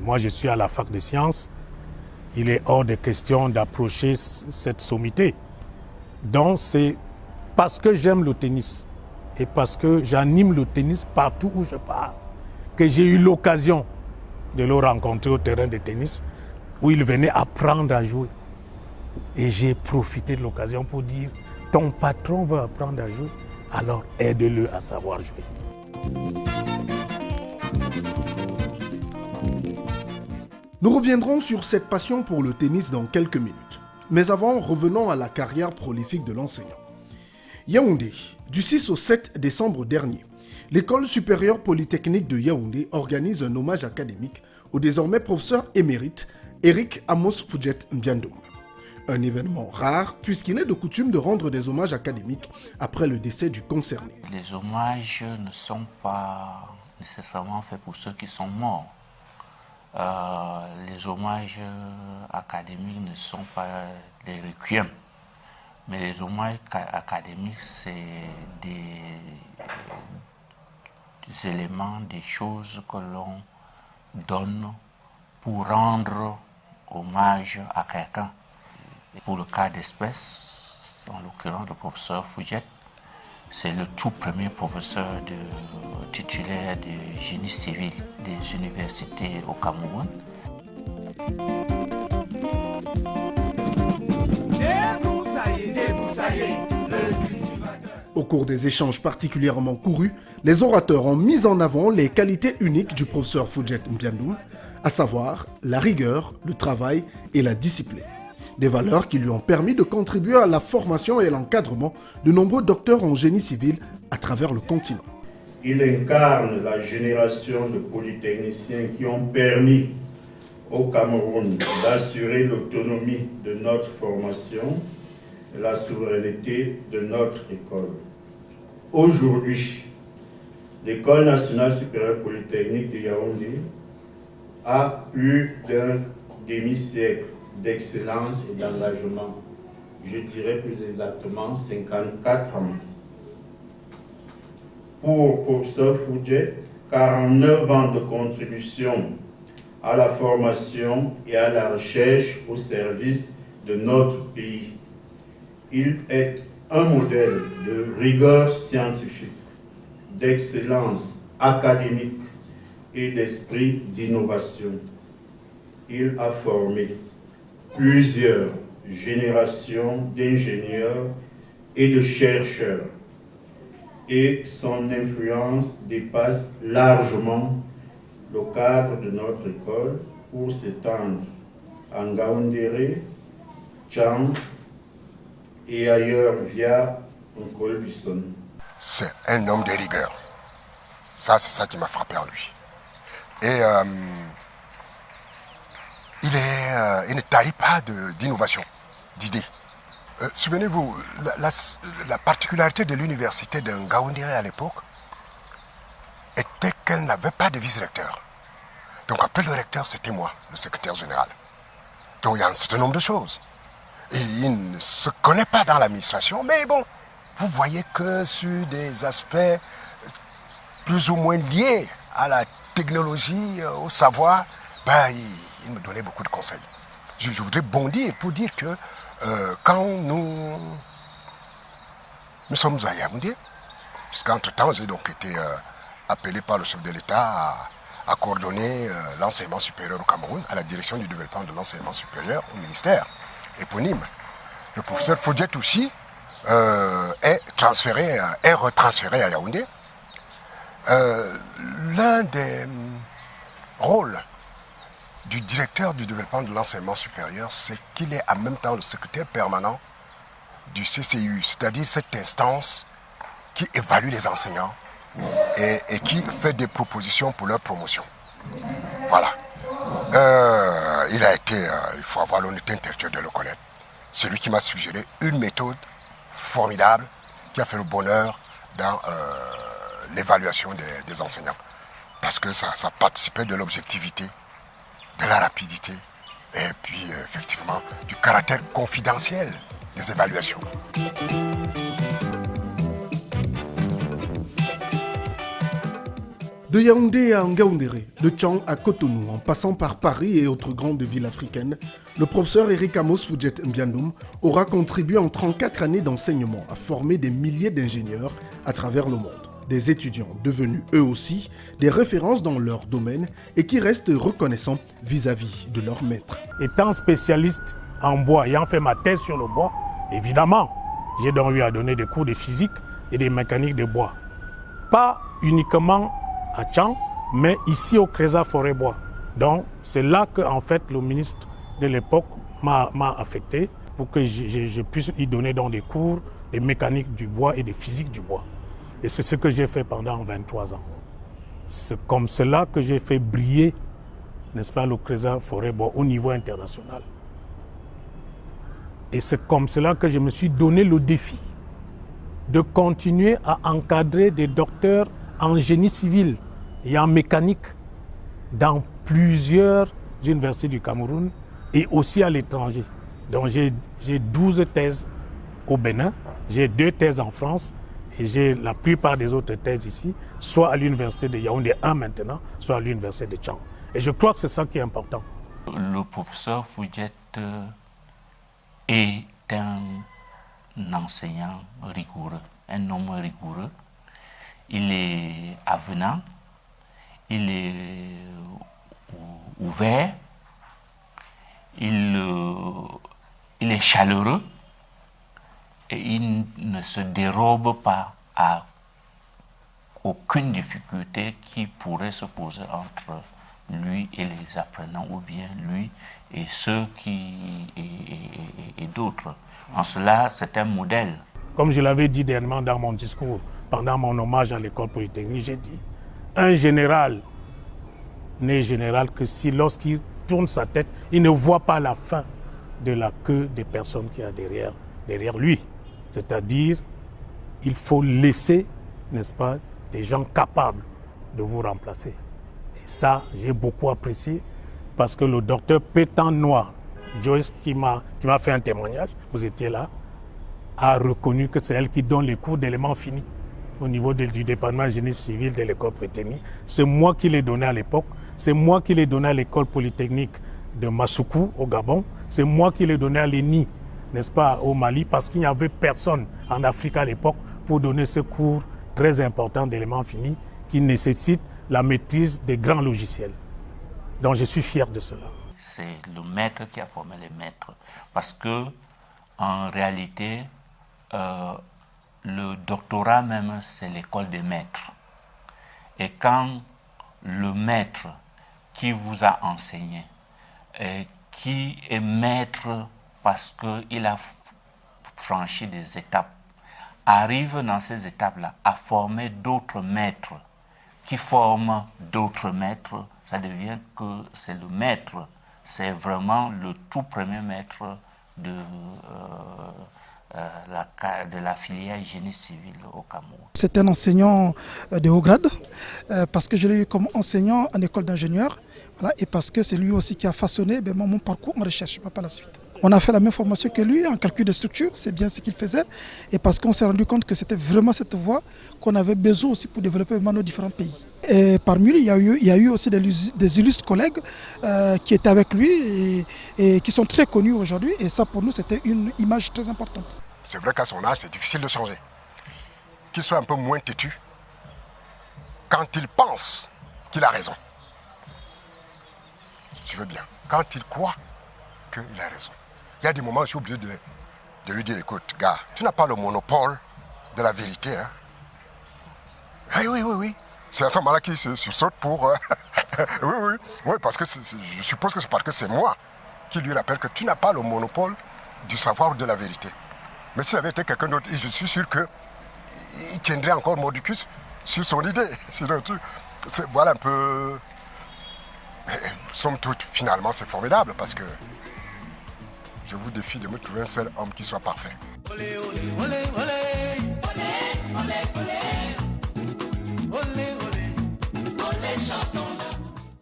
moi je suis à la fac de sciences, il est hors de question d'approcher cette sommité. Donc c'est parce que j'aime le tennis et parce que j'anime le tennis partout où je pars que j'ai eu l'occasion de le rencontrer au terrain de tennis où il venait apprendre à jouer. Et j'ai profité de l'occasion pour dire, ton patron veut apprendre à jouer, alors aide-le à savoir jouer. Nous reviendrons sur cette passion pour le tennis dans quelques minutes. Mais avant, revenons à la carrière prolifique de l'enseignant. Yaoundé, du 6 au 7 décembre dernier, l'École supérieure polytechnique de Yaoundé organise un hommage académique au désormais professeur émérite Eric Amos Foudiet Mbiandoum. Un événement rare puisqu'il est de coutume de rendre des hommages académiques après le décès du concerné. Les hommages ne sont pas nécessairement faits pour ceux qui sont morts. Les hommages académiques ne sont pas les requiem. Mais les hommages académiques, c'est des éléments, des choses que l'on donne pour rendre hommage à quelqu'un. Pour le cas d'espèce, en l'occurrence le professeur Foudiet, c'est le tout premier professeur titulaire de génie civil des universités au Cameroun. Au cours des échanges particulièrement courus, les orateurs ont mis en avant les qualités uniques du professeur Foudiet Mbiandoum, à savoir la rigueur, le travail et la discipline. Des valeurs qui lui ont permis de contribuer à la formation et l'encadrement de nombreux docteurs en génie civil à travers le continent. Il incarne la génération de polytechniciens qui ont permis au Cameroun d'assurer l'autonomie de notre formation et la souveraineté de notre école. Aujourd'hui, l'École nationale supérieure polytechnique de Yaoundé a plus d'un demi-siècle d'excellence et d'engagement. Je dirais plus exactement 54 ans. Pour professeur Foudiet, 49 ans de contribution à la formation et à la recherche au service de notre pays. Il est un modèle de rigueur scientifique, d'excellence académique et d'esprit d'innovation. Il a formé plusieurs générations d'ingénieurs et de chercheurs et son influence dépasse largement le cadre de notre école pour s'étendre en Ngaoundéré, Tchang et ailleurs via Nkol Bisson. C'est un homme de rigueur. Ça, c'est ça qui m'a frappé en lui. Et il ne tarit pas d'innovation, d'idées. Souvenez-vous, la particularité de l'université de Ngaoundéré à l'époque était qu'elle n'avait pas de vice-recteur. Donc après le recteur, c'était moi, le secrétaire général. Donc il y a un certain nombre de choses. Et il ne se connaît pas dans l'administration, mais bon, vous voyez que sur des aspects plus ou moins liés à la technologie, au savoir, ben, il me donnait beaucoup de conseils. Je voudrais bondir pour dire que quand nous sommes à Yaoundé, puisqu'entre-temps j'ai donc été appelé par le chef de l'État à coordonner l'enseignement supérieur au Cameroun, à la direction du développement de l'enseignement supérieur au ministère éponyme. Le professeur Fodjet aussi est retransféré à Yaoundé. L'un des rôles du directeur du développement de l'enseignement supérieur, c'est qu'il est en même temps le secrétaire permanent du CCU, c'est-à-dire cette instance qui évalue les enseignants et qui fait des propositions pour leur promotion. Voilà. Il a été, il faut avoir l'honnêteté intellectuelle de le connaître. C'est lui qui m'a suggéré une méthode formidable qui a fait le bonheur dans l'évaluation des enseignants. Parce que ça participait de l'objectivité, de la rapidité et puis effectivement du caractère confidentiel des évaluations. De Yaoundé à Ngaoundéré, de Tchang à Cotonou, en passant par Paris et autres grandes villes africaines, le professeur Eric Amos Fodjet Mbiandoum aura contribué en 34 années d'enseignement à former des milliers d'ingénieurs à travers le monde. Des étudiants devenus eux aussi des références dans leur domaine et qui restent reconnaissants vis-à-vis de leurs maîtres. Étant spécialiste en bois, ayant fait ma thèse sur le bois, évidemment, j'ai donc eu à donner des cours de physique et de mécanique de bois. Pas uniquement à Tchang, mais ici au Crésa Forêt-Bois. Donc c'est là que en fait le ministre de l'époque m'a affecté pour que je puisse y donner donc des cours de mécanique du bois et de physique du bois. Et c'est ce que j'ai fait pendant 23 ans. C'est comme cela que j'ai fait briller, n'est-ce pas, le Crésa Forêt-Bois au niveau international. Et c'est comme cela que je me suis donné le défi de continuer à encadrer des docteurs en génie civil et en mécanique dans plusieurs universités du Cameroun et aussi à l'étranger. Donc j'ai 12 thèses au Bénin, j'ai 2 thèses en France et j'ai la plupart des autres thèses ici, soit à l'université de Yaoundé 1 maintenant, soit à l'université de Tchang. Et je crois que c'est ça qui est important. Le professeur Fodjet est un enseignant rigoureux, un homme rigoureux. Il est avenant, il est ouvert, il est chaleureux et il ne se dérobe pas à aucune difficulté qui pourrait se poser entre lui et les apprenants ou bien lui et ceux et d'autres. En cela, c'est un modèle. Comme je l'avais dit dernièrement dans mon discours, pendant mon hommage à l'école polytechnique, j'ai dit, un général n'est général que si lorsqu'il tourne sa tête, il ne voit pas la fin de la queue des personnes qu'il y a derrière lui. C'est-à-dire, il faut laisser, n'est-ce pas, des gens capables de vous remplacer. Et ça, j'ai beaucoup apprécié parce que le docteur Pétan-Noir, Joyce, qui m'a fait un témoignage, vous étiez là, a reconnu que c'est elle qui donne les cours d'éléments finis au niveau du département de génie civil de l'école polytechnique. C'est moi qui l'ai donné à l'époque. C'est moi qui l'ai donné à l'école polytechnique de Massoukou au Gabon. C'est moi qui l'ai donné à l'ENI, n'est-ce pas, au Mali, parce qu'il n'y avait personne en Afrique à l'époque pour donner ce cours très important d'éléments finis qui nécessite la maîtrise des grands logiciels. Donc je suis fier de cela. C'est le maître qui a formé les maîtres. Parce que, en réalité, le doctorat même, c'est l'école des maîtres. Et quand le maître qui vous a enseigné, qui est maître parce qu'il a franchi des étapes, arrive dans ces étapes-là à former d'autres maîtres, qui forment d'autres maîtres, ça devient que c'est le maître, c'est vraiment le tout premier maître de la filière génie civil au Cameroun. C'est un enseignant de haut grade, parce que je l'ai eu comme enseignant en école d'ingénieur, voilà, et parce que c'est lui aussi qui a façonné mon parcours en recherche par la suite. On a fait la même formation que lui en calcul de structure, c'est bien ce qu'il faisait, et parce qu'on s'est rendu compte que c'était vraiment cette voie qu'on avait besoin aussi pour développer nos différents pays. Et parmi lui, il y a eu aussi des illustres collègues qui étaient avec lui et qui sont très connus aujourd'hui, et ça pour nous c'était une image très importante. C'est vrai qu'à son âge, c'est difficile de changer. Qu'il soit un peu moins têtu quand il pense qu'il a raison. Tu veux bien. Quand il croit qu'il a raison. Il y a des moments où je suis obligé de lui dire, écoute, gars, tu n'as pas le monopole de la vérité. Hein? Oui. C'est à ce moment-là qu'il se saute pour... oui, parce que je suppose que c'est parce que c'est moi qui lui rappelle que tu n'as pas le monopole du savoir ou de la vérité. Mais s'il avait été quelqu'un d'autre, je suis sûr qu'il tiendrait encore mordicus sur son idée. Sinon, voilà un peu... Mais, somme toute, finalement, c'est formidable parce que je vous défie de me trouver un seul homme qui soit parfait.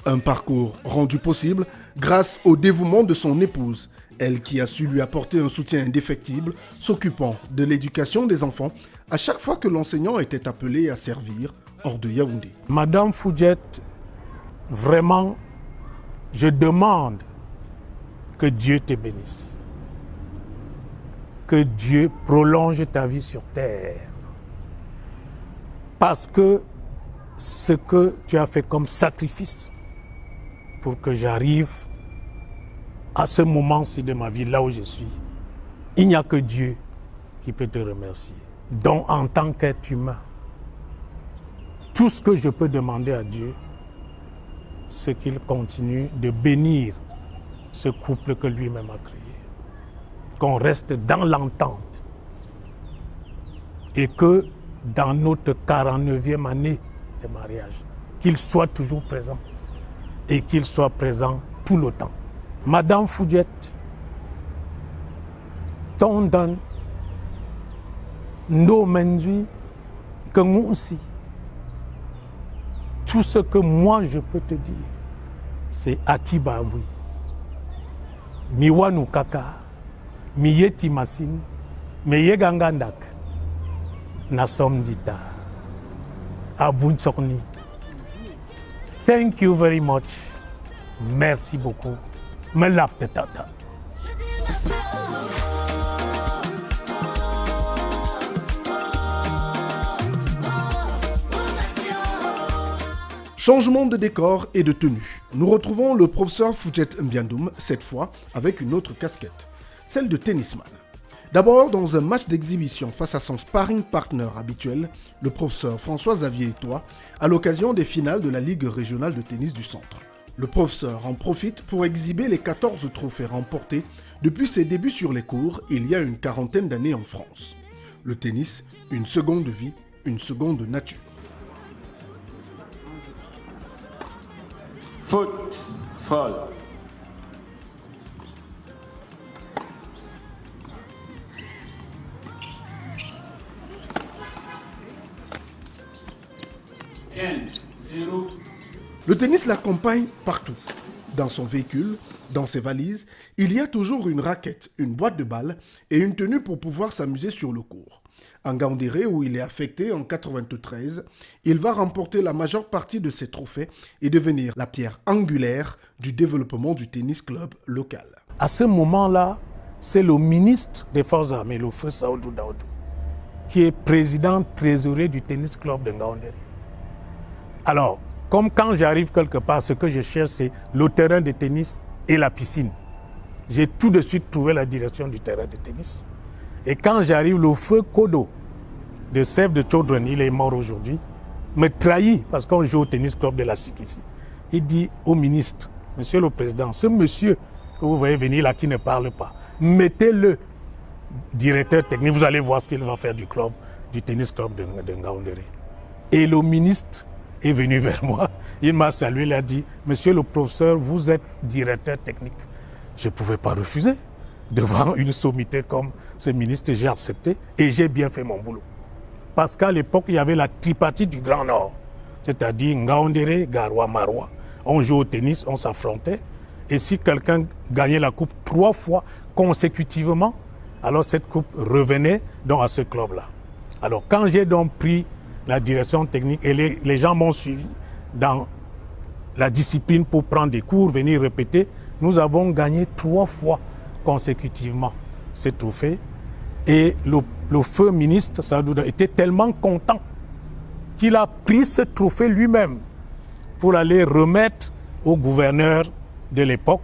Un parcours rendu possible grâce au dévouement de son épouse, elle qui a su lui apporter un soutien indéfectible, s'occupant de l'éducation des enfants à chaque fois que l'enseignant était appelé à servir hors de Yaoundé. Madame Foudiet, vraiment, je demande que Dieu te bénisse, que Dieu prolonge ta vie sur terre, parce que ce que tu as fait comme sacrifice pour que j'arrive à ce moment-ci de ma vie, là où je suis, il n'y a que Dieu qui peut te remercier. Donc, en tant qu'être humain, tout ce que je peux demander à Dieu, c'est qu'il continue de bénir ce couple que lui-même a créé. Qu'on reste dans l'entente et que dans notre 49e année de mariage, qu'il soit toujours présent et qu'il soit présent tout le temps. Madame Foudiet, ton donne nos mendui que nous aussi. Tout ce que moi je peux te dire, c'est Akibaoui. Miwanu kaka, miyeti masin, meyegangandak, nasom dita, abun sorni. Thank you very much. Merci beaucoup. Me lapte tata. Changement de décor et de tenue. Nous retrouvons le professeur Foudiet Mbiandoum, cette fois avec une autre casquette, celle de tennisman. D'abord, dans un match d'exhibition face à son sparring partner habituel, le professeur François-Xavier Etoile, à l'occasion des finales de la Ligue régionale de tennis du Centre. Le professeur en profite pour exhiber les 14 trophées remportés depuis ses débuts sur les cours il y a une quarantaine d'années en France. Le tennis, une seconde vie, une seconde nature. Faute, folle. Le tennis l'accompagne partout. Dans son véhicule, dans ses valises, il y a toujours une raquette, une boîte de balles et une tenue pour pouvoir s'amuser sur le court. En Ngaoundéré, où il est affecté en 93, il va remporter la majeure partie de ses trophées et devenir la pierre angulaire du développement du tennis club local. À ce moment-là, c'est le ministre des Forces armées, le feu Saoudou Daoudou, qui est président trésorier du tennis club de Ngaoundéré. Alors, comme quand j'arrive quelque part, ce que je cherche, c'est le terrain de tennis et la piscine. J'ai tout de suite trouvé la direction du terrain de tennis. Et quand j'arrive, le feu Kodo de Save the Children, il est mort aujourd'hui, me trahit parce qu'on joue au tennis club de la SIC ici. Il dit au ministre, monsieur le président, ce monsieur que vous voyez venir là qui ne parle pas, mettez-le directeur technique, vous allez voir ce qu'il va faire du club, du tennis club de Ngaoundéré. Et le ministre est venu vers moi, il m'a salué, il a dit, monsieur le professeur, vous êtes directeur technique. Je ne pouvais pas refuser. devant une sommité comme ce ministre, j'ai accepté et j'ai bien fait mon boulot. Parce qu'à l'époque, il y avait la tripartite du Grand Nord, c'est-à-dire Ngaoundéré, Garoua, Maroua. On jouait au tennis, on s'affrontait. Et si quelqu'un gagnait la coupe 3 fois consécutivement, alors cette coupe revenait donc à ce club-là. Alors quand j'ai donc pris la direction technique et les gens m'ont suivi dans la discipline pour prendre des cours, venir répéter, nous avons gagné 3 fois consécutivement ce trophée. Et le feu ministre Sadouda était tellement content qu'il a pris ce trophée lui-même pour aller remettre au gouverneur de l'époque.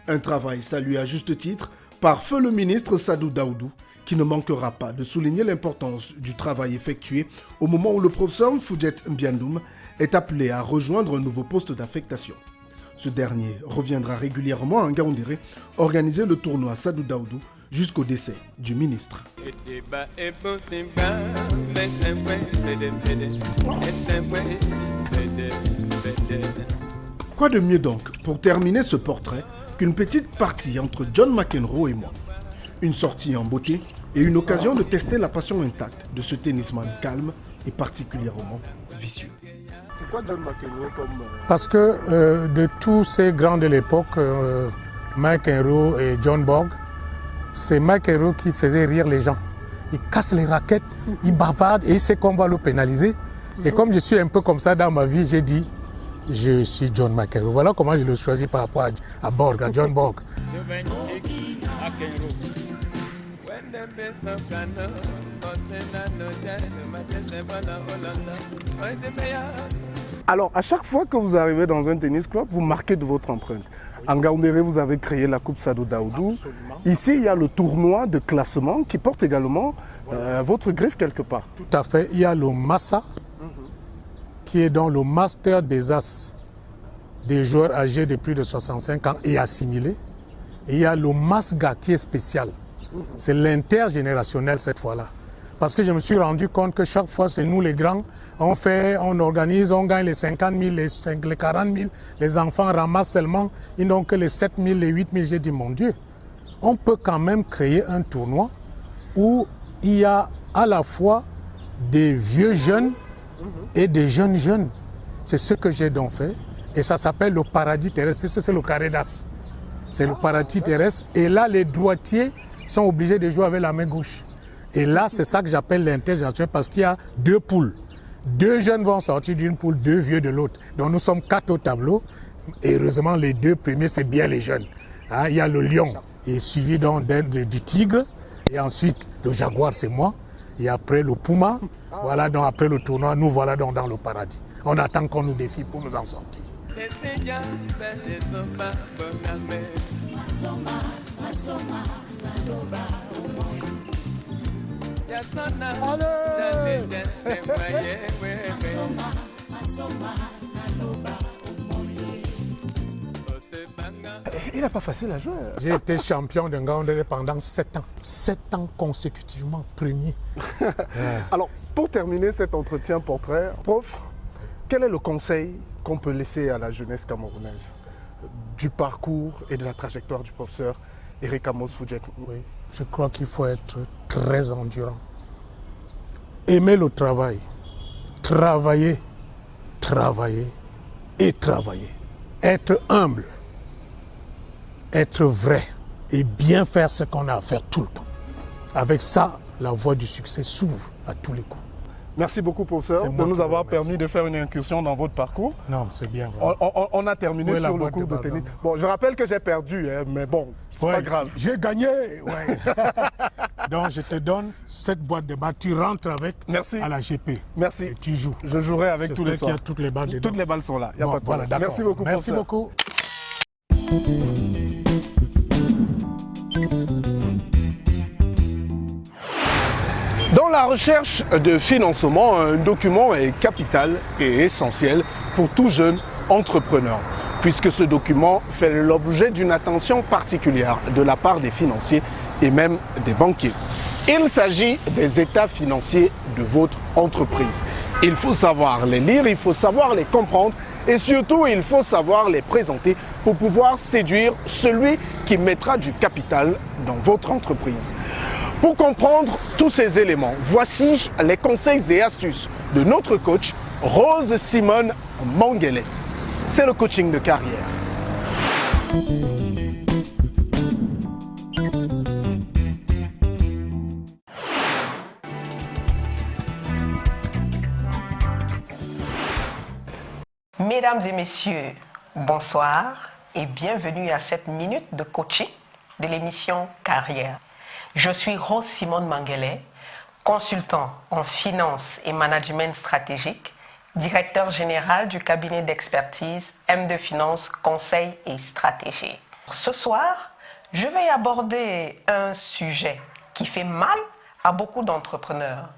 Un travail salué à juste titre par feu le ministre Sadou Daoudou, qui ne manquera pas de souligner l'importance du travail effectué au moment où le professeur Foudiet Mbiandoum est appelé à rejoindre un nouveau poste d'affectation. Ce dernier reviendra régulièrement à Ngaoundéré organiser le tournoi Sadou Daoudou jusqu'au décès du ministre. Quoi de mieux donc pour terminer ce portrait qu'une petite partie entre John McEnroe et moi. Une sortie en beauté et une occasion de tester la passion intacte de ce tennisman calme et particulièrement vicieux. Pourquoi John McEnroe comme... Parce que de tous ces grands de l'époque, McEnroe et John Borg, c'est McEnroe qui faisait rire les gens. Il casse les raquettes, il bavarde et il sait qu'on va le pénaliser. Et comme je suis un peu comme ça dans ma vie, j'ai dit, je suis John McEnroe. Voilà comment je le choisis par rapport à Borg, à John Borg. Alors, à chaque fois que vous arrivez dans un tennis club, vous marquez de votre empreinte. En Ngaoundéré, vous avez créé la Coupe Sadou Daoudou. Ici, il y a le tournoi de classement qui porte également votre griffe quelque part. Tout à fait. Il y a le Massa, qui est dans le master des As des joueurs âgés de plus de 65 ans et assimilés. Et il y a le Masga qui est spécial. C'est l'intergénérationnel cette fois-là. Parce que je me suis rendu compte que chaque fois, c'est nous les grands, on organise, on gagne les 50 000, les 40 000. Les enfants ramassent seulement, ils n'ont que les 7 000, les 8 000. J'ai dit, mon Dieu, on peut quand même créer un tournoi où il y a à la fois des vieux jeunes et des jeunes jeunes. C'est ce que j'ai donc fait. Et ça s'appelle le paradis terrestre, puisque c'est le carré d'as. C'est le paradis terrestre. Et là, les droitiers sont obligés de jouer avec la main gauche. Et là, c'est ça que j'appelle l'intergénérationnel, parce qu'il y a 2 poules. 2 jeunes vont sortir d'une poule, 2 vieux de l'autre. Donc nous sommes 4 au tableau. Et heureusement, les 2 premiers, c'est bien les jeunes. Il y a le lion, et suivi donc du tigre. Et ensuite, le jaguar, c'est moi. Et après, le puma. Voilà, donc après le tournoi, nous voilà donc dans le paradis. On attend qu'on nous défie pour nous en sortir. Il n'est pas facile à jouer. J'ai été champion de Ngaoundéré pendant 7 ans. 7 ans consécutivement, premier. Alors, pour terminer cet entretien portrait, prof, quel est le conseil qu'on peut laisser à la jeunesse camerounaise du parcours et de la trajectoire du professeur Eric Amos Foudiet? Oui, je crois qu'il faut être très endurant. Aimer le travail. Travailler, travailler et travailler. Être humble. Être vrai et bien faire ce qu'on a à faire tout le temps. Avec ça, la voie du succès s'ouvre à tous les coups. Merci beaucoup, professeur, de nous avoir permis de faire une incursion dans votre parcours. Non, c'est bien vrai. On a terminé sur le cours de tennis. Bon, je rappelle que j'ai perdu, mais bon, c'est pas grave. J'ai gagné, ouais. Donc, je te donne cette boîte de balles. Tu rentres avec à la GP. Merci. Et tu joues. Je jouerai avec tous les soirs. Qu'il y a toutes les balles dedans. Toutes les balles sont là, il n'y a pas de problème. Voilà, merci beaucoup, Merci beaucoup. Dans la recherche de financement, un document est capital et essentiel pour tout jeune entrepreneur, puisque ce document fait l'objet d'une attention particulière de la part des financiers et même des banquiers. Il s'agit des états financiers de votre entreprise. Il faut savoir les lire, il faut savoir les comprendre Et surtout, il faut savoir les présenter pour pouvoir séduire celui qui mettra du capital dans votre entreprise. Pour comprendre tous ces éléments, voici les conseils et astuces de notre coach Rose Simone Manguele. C'est le coaching de carrière. Mesdames et messieurs, bonsoir et bienvenue à cette minute de coaching de l'émission Carrière. Je suis Rose Simone Manguele, consultant en finance et management stratégique, directeur général du cabinet d'expertise M2 Finance, Conseil et Stratégie. Ce soir, je vais aborder un sujet qui fait mal à beaucoup d'entrepreneurs.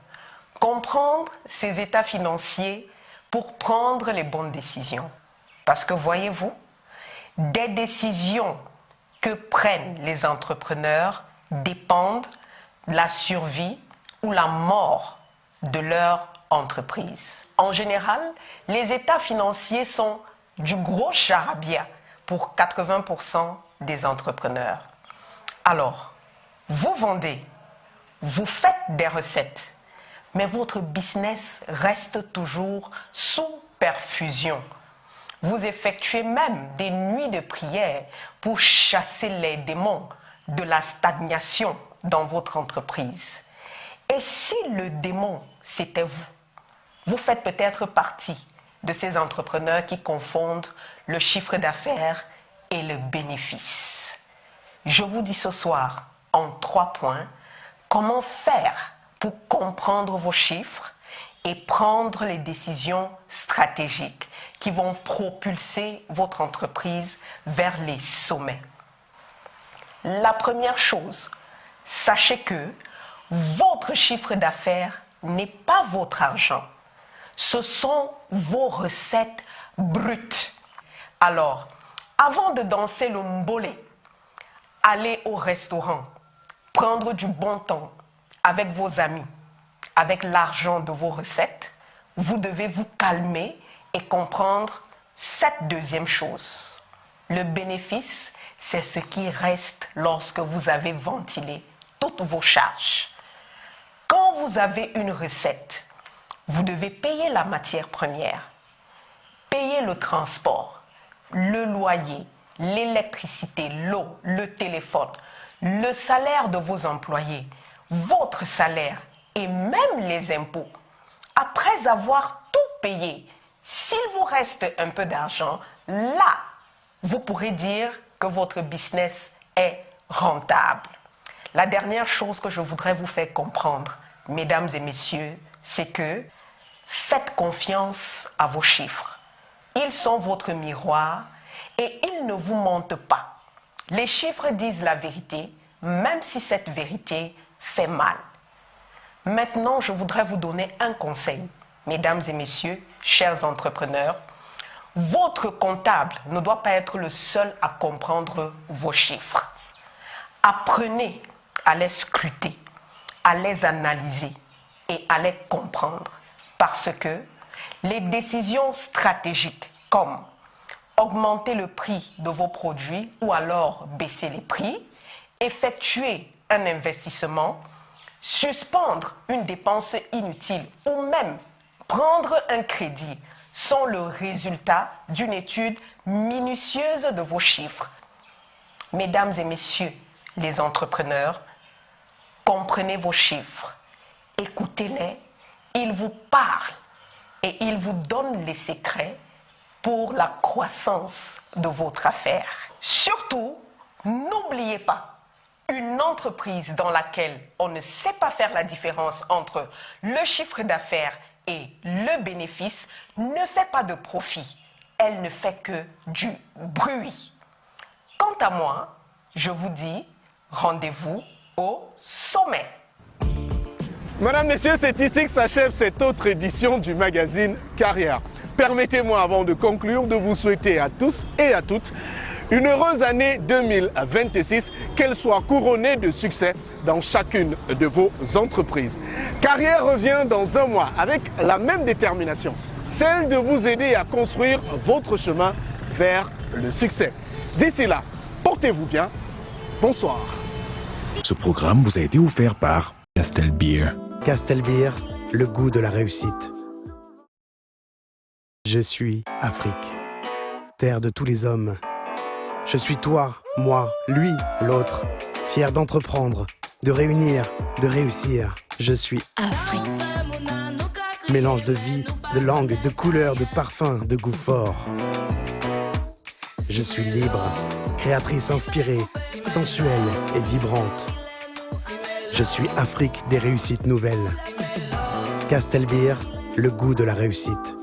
Comprendre ses états financiers pour prendre les bonnes décisions. Parce que voyez-vous, des décisions que prennent les entrepreneurs dépendent de la survie ou la mort de leur entreprise. En général, les états financiers sont du gros charabia pour 80% des entrepreneurs. Alors, vous vendez, vous faites des recettes, mais votre business reste toujours sous perfusion. Vous effectuez même des nuits de prière pour chasser les démons de la stagnation dans votre entreprise. Et si le démon, c'était vous, vous faites peut-être partie de ces entrepreneurs qui confondent le chiffre d'affaires et le bénéfice. Je vous dis ce soir, en 3 points, comment faire pour comprendre vos chiffres et prendre les décisions stratégiques qui vont propulser votre entreprise vers les sommets. La première chose, sachez que votre chiffre d'affaires n'est pas votre argent. Ce sont vos recettes brutes. Alors, avant de danser le mbolé, aller au restaurant, prendre du bon temps avec vos amis, avec l'argent de vos recettes, vous devez vous calmer et comprendre cette deuxième chose. Le bénéfice, c'est ce qui reste lorsque vous avez ventilé toutes vos charges. Quand vous avez une recette, vous devez payer la matière première, payer le transport, le loyer, l'électricité, l'eau, le téléphone, le salaire de vos employés, votre salaire et même les impôts. Après avoir tout payé, s'il vous reste un peu d'argent, là, vous pourrez dire que votre business est rentable. La dernière chose que je voudrais vous faire comprendre, mesdames et messieurs, c'est que faites confiance à vos chiffres. Ils sont votre miroir et ils ne vous mentent pas. Les chiffres disent la vérité, même si cette vérité fait mal. Maintenant, je voudrais vous donner un conseil, mesdames et messieurs, chers entrepreneurs. Votre comptable ne doit pas être le seul à comprendre vos chiffres. Apprenez à les scruter, à les analyser et à les comprendre. Parce que les décisions stratégiques comme augmenter le prix de vos produits ou alors baisser les prix, effectuer un investissement, suspendre une dépense inutile ou même prendre un crédit sont le résultat d'une étude minutieuse de vos chiffres. Mesdames et messieurs, les entrepreneurs, comprenez vos chiffres, écoutez-les, ils vous parlent et ils vous donnent les secrets pour la croissance de votre affaire. Surtout, n'oubliez pas, une entreprise dans laquelle on ne sait pas faire la différence entre le chiffre d'affaires et le bénéfice ne fait pas de profit. Elle ne fait que du bruit. Quant à moi, je vous dis rendez-vous au sommet. Mesdames, Messieurs, c'est ici que s'achève cette autre édition du magazine Carrière. Permettez-moi, avant de conclure, de vous souhaiter à tous et à toutes une heureuse année 2026, qu'elle soit couronnée de succès dans chacune de vos entreprises. Carrière revient dans un mois avec la même détermination. celle de vous aider à construire votre chemin vers le succès. D'ici là, portez-vous bien. Bonsoir. Ce programme vous a été offert par Castelbeer. Castelbeer, le goût de la réussite. Je suis Afrique, terre de tous les hommes. Je suis toi, moi, lui, l'autre, fier d'entreprendre, de réunir, de réussir. Je suis Afrique. Mélange de vie, de langue, de couleurs, de parfums, de goût fort. Je suis libre, créatrice inspirée, sensuelle et vibrante. Je suis Afrique des réussites nouvelles. Castelbeer, le goût de la réussite.